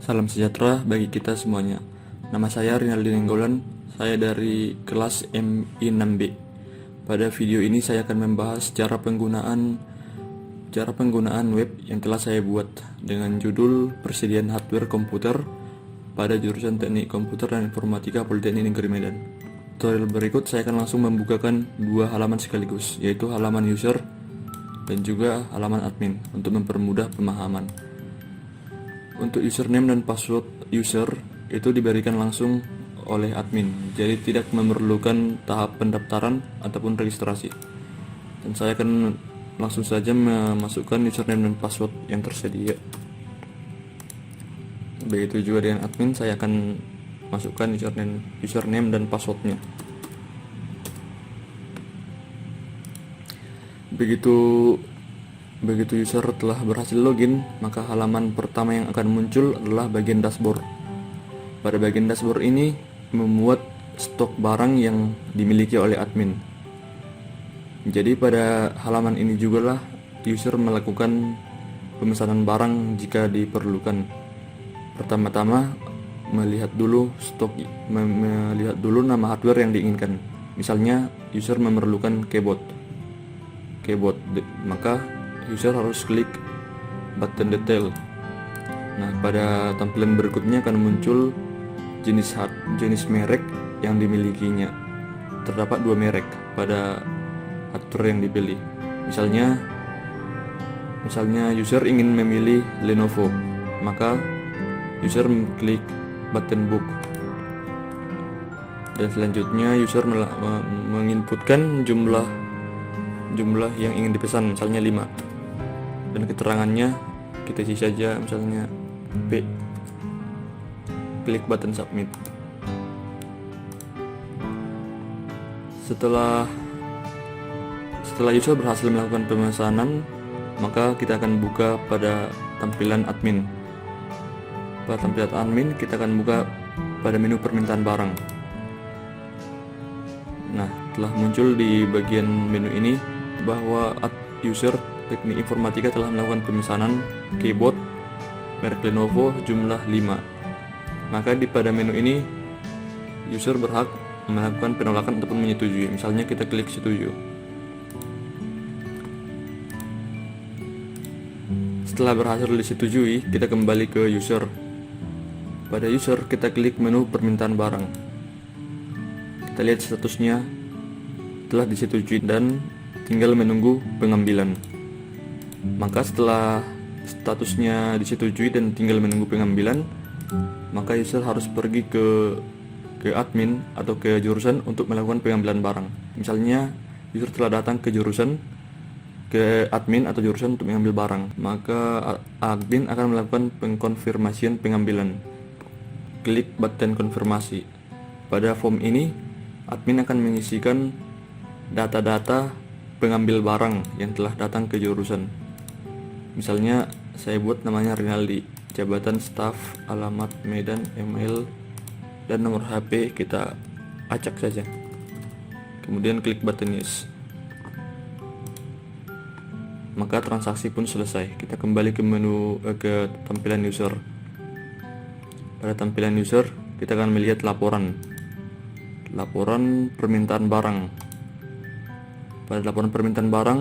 Salam sejahtera bagi kita semuanya. Nama saya Rinaldi Nenggolan, saya dari kelas MI6B. Pada video ini saya akan membahas cara penggunaan web yang telah saya buat dengan judul Persediaan Hardware Komputer pada jurusan Teknik Komputer dan Informatika Politeknik Negeri Medan. Tutorial berikut saya akan langsung membukakan dua halaman sekaligus, yaitu halaman user dan juga halaman admin untuk mempermudah pemahaman. Untuk username dan password user itu diberikan langsung oleh admin, jadi tidak memerlukan tahap pendaftaran ataupun registrasi. Dan saya akan langsung saja memasukkan username dan password yang tersedia. Begitu juga dengan admin, saya akan masukkan username dan passwordnya. Begitu user telah berhasil login, maka halaman pertama yang akan muncul adalah bagian dashboard. Pada bagian dashboard ini memuat stok barang yang dimiliki oleh admin. Jadi pada halaman ini juga lah user melakukan pemesanan barang jika diperlukan. Pertama-tama melihat dulu nama hardware yang diinginkan. Misalnya user memerlukan keyboard, maka user harus klik button detail. Nah, pada tampilan berikutnya akan muncul jenis merek yang dimilikinya. Terdapat dua merek pada hardware yang dipilih. Misalnya user ingin memilih Lenovo, maka user klik button book. Dan selanjutnya user menginputkan jumlah yang ingin dipesan, misalnya 5. Dan keterangannya kita isi saja, misalnya P. Klik button submit. Setelah user berhasil melakukan pemesanan, maka kita akan buka pada tampilan admin. Pada tampilan admin kita akan buka pada menu permintaan barang. Nah, telah muncul di bagian menu ini bahwa user Teknik Informatika telah melakukan pemesanan keyboard merek Lenovo jumlah 5. Maka pada menu ini user berhak melakukan penolakan ataupun menyetujui. Misalnya kita klik setuju. Setelah berhasil disetujui, kita kembali ke user. Pada user kita klik menu permintaan barang. Kita lihat statusnya telah disetujui dan tinggal menunggu pengambilan. Maka setelah statusnya disetujui dan tinggal menunggu pengambilan, maka user harus pergi ke admin atau ke jurusan untuk melakukan pengambilan barang. Misalnya user telah datang ke admin atau jurusan untuk mengambil barang, maka admin akan melakukan pengkonfirmasian pengambilan. Klik button konfirmasi. Pada form ini admin akan mengisikan data-data pengambil barang yang telah datang ke jurusan. Misalnya saya buat namanya Rinaldi, jabatan staf, alamat Medan, email, dan nomor HP kita acak saja. Kemudian klik button yes. Maka transaksi pun selesai. Kita kembali ke menu ke tampilan user. Pada tampilan user kita akan melihat laporan permintaan barang. Pada laporan permintaan barang,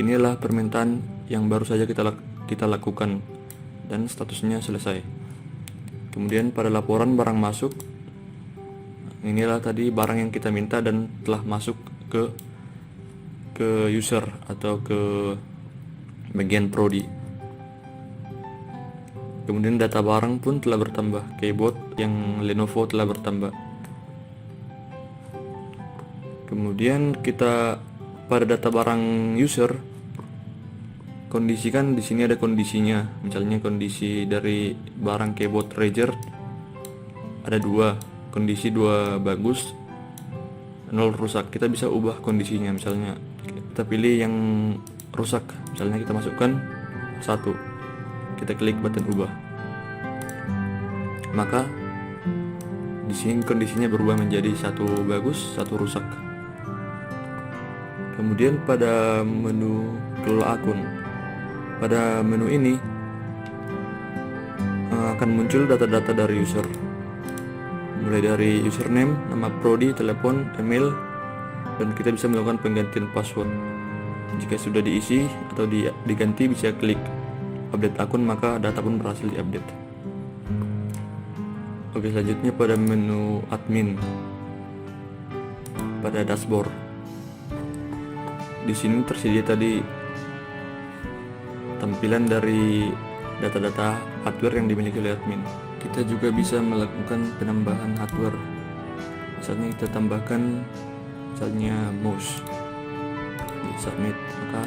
inilah permintaan yang baru saja kita lakukan dan statusnya selesai. Kemudian pada laporan barang masuk, inilah tadi barang yang kita minta dan telah masuk ke user atau ke bagian prodi. Kemudian data barang pun telah bertambah, keyboard yang Lenovo telah bertambah. Kemudian kita pada data barang user kondisikan, di sini ada kondisinya. Misalnya kondisi dari barang keyboard Razer ada 2, kondisi 2 bagus, 0 rusak. Kita bisa ubah kondisinya, misalnya kita pilih yang rusak, misalnya kita masukkan 1. Kita klik button ubah. Maka di sini kondisinya berubah menjadi 1 bagus, 1 rusak. Kemudian pada menu kelola akun. Pada menu ini akan muncul data-data dari user, mulai dari username, nama prodi, telepon, email, dan kita bisa melakukan penggantian password. Jika sudah diisi atau diganti, bisa klik update akun, maka data pun berhasil diupdate. Oke, selanjutnya pada menu admin, pada dashboard. Di sini tersedia tadi tampilan dari data-data hardware yang dimiliki oleh admin. Kita juga bisa melakukan penambahan hardware. Misalnya kita tambahkan mouse di submit, maka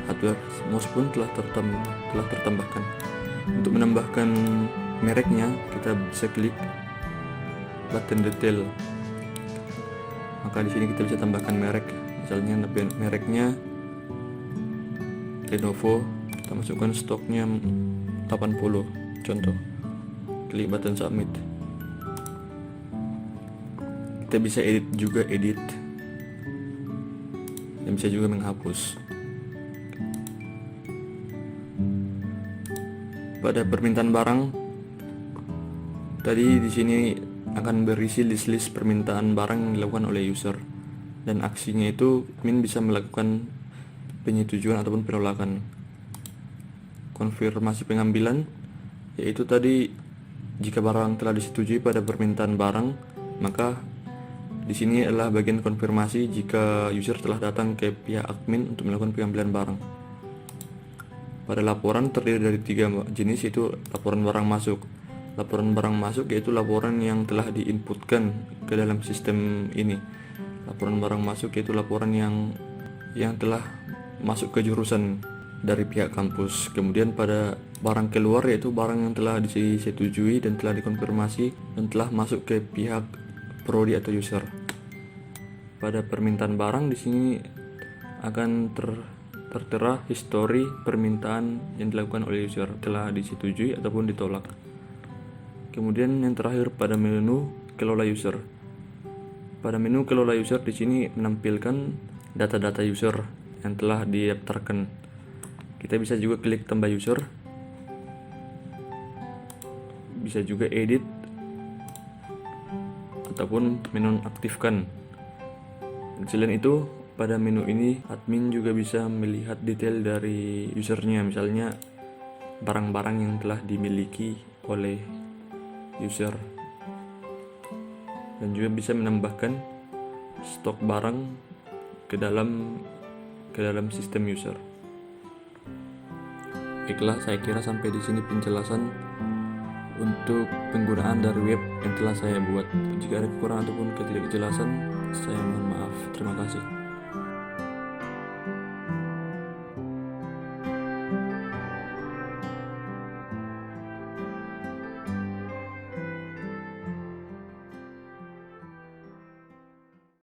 hardware mouse pun telah tertambahkan. Untuk menambahkan mereknya, kita bisa klik button detail. Maka di sini kita bisa tambahkan merek. Misalnya mereknya Lenovo, kita masukkan stoknya 80 contoh, klik button submit. Kita bisa edit dan bisa juga menghapus. Pada permintaan barang tadi, di sini akan berisi list permintaan barang yang dilakukan oleh user, dan aksinya itu admin bisa melakukan penyetujuan ataupun penolakan. Konfirmasi pengambilan, yaitu tadi jika barang telah disetujui pada permintaan barang, maka di sini adalah bagian konfirmasi jika user telah datang ke pihak admin untuk melakukan pengambilan barang. Pada laporan terdiri dari 3 jenis, yaitu laporan barang masuk. Laporan barang masuk yaitu laporan yang telah diinputkan ke dalam sistem ini. Laporan barang masuk yaitu laporan yang telah masuk ke jurusan dari pihak kampus. Kemudian pada barang keluar, yaitu barang yang telah disetujui dan telah dikonfirmasi dan telah masuk ke pihak prodi atau user. Pada permintaan barang, di sini akan tertera histori permintaan yang dilakukan oleh user, telah disetujui ataupun ditolak. Kemudian yang terakhir pada menu kelola user. Pada menu kelola user di sini menampilkan data-data user yang telah didaftarkan. Kita bisa juga klik tambah user, bisa juga edit ataupun menonaktifkan. Selain itu, pada menu ini admin juga bisa melihat detail dari usernya, misalnya barang-barang yang telah dimiliki oleh user, dan juga bisa menambahkan stok barang ke dalam sistem user. Baiklah, saya kira sampai di sini penjelasan untuk penggunaan dari web yang telah saya buat. Jika ada kekurangan ataupun ketidakjelasan, saya mohon maaf. Terima kasih.